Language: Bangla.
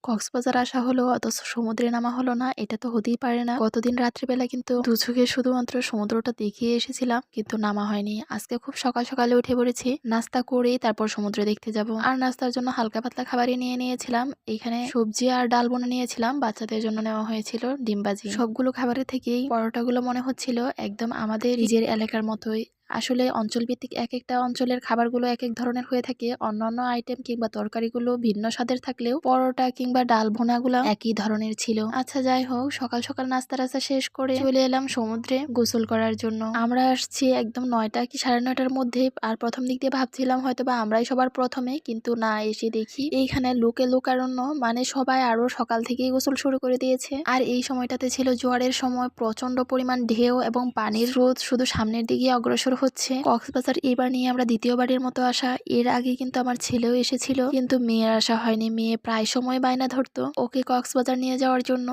কক্সবাজার আসা হলো অথচ সমুদ্রে নামা হলো না, এটা তো হতেই পারে না। গতদিন রাত্রিবেলা কিন্তু দুচোখে শুধুমাত্র সমুদ্রটা দেখিয়ে এসেছিলাম, কিন্তু নামা হয়নি। আজকে খুব সকাল সকালে উঠে পড়েছি, নাস্তা করেই তারপর সমুদ্র দেখতে যাব। আর নাস্তার জন্য হালকা পাতলা খাবারই নিয়ে নিয়েছিলাম। এখানে সবজি আর ডাল বোনা নিয়েছিলাম, বাচ্চাদের জন্য নেওয়া হয়েছিল ডিম ভাজি। সবগুলো খাবারের থেকেই পরোটাগুলো মনে হচ্ছিল একদম আমাদের নিজের এলাকার মতোই। আসলে অঞ্চলভিত্তিক এক একটা অঞ্চলের খাবারগুলো এক এক ধরনের হয়ে থাকে। অন্যান্য আইটেম কিংবা তরকারিগুলো ভিন্ন স্বাদের থাকলেও পরোটা কিংবা ডাল ভুনাগুলো একই ধরনের ছিল। আচ্ছা যাই হোক, সকাল সকাল নাস্তা টাস্তা শেষ করে চলে এলাম সমুদ্রে গোসল করার জন্য। আমরা আসছি একদম 9টা কি 9:30টার মধ্যে। আর প্রথম দিক দিয়ে ভাবছিলাম হয়তো বা আমরাই সবার প্রথমে, কিন্তু না, এসে দেখি এইখানে লোকে লোকারণ্য, মানে সবাই আরো সকাল থেকেই গোসল শুরু করে দিয়েছে। আর এই সময়টাতে ছিল জোয়ারের সময়, প্রচন্ড পরিমাণ ঢেউ এবং পানির স্রোত শুধু সামনের দিকে অগ্রসর হচ্ছে। কক্সবাজার এবার নিয়ে আমরা দ্বিতীয়বারের মতো আসা। এর আগে কিন্তু আমার ছেলেও এসেছিল, কিন্তু মেয়ের আসা হয়নি। মেয়ে প্রায় সময় বায়না ধরতো ওকে কক্সবাজার নিয়ে যাওয়ার জন্য।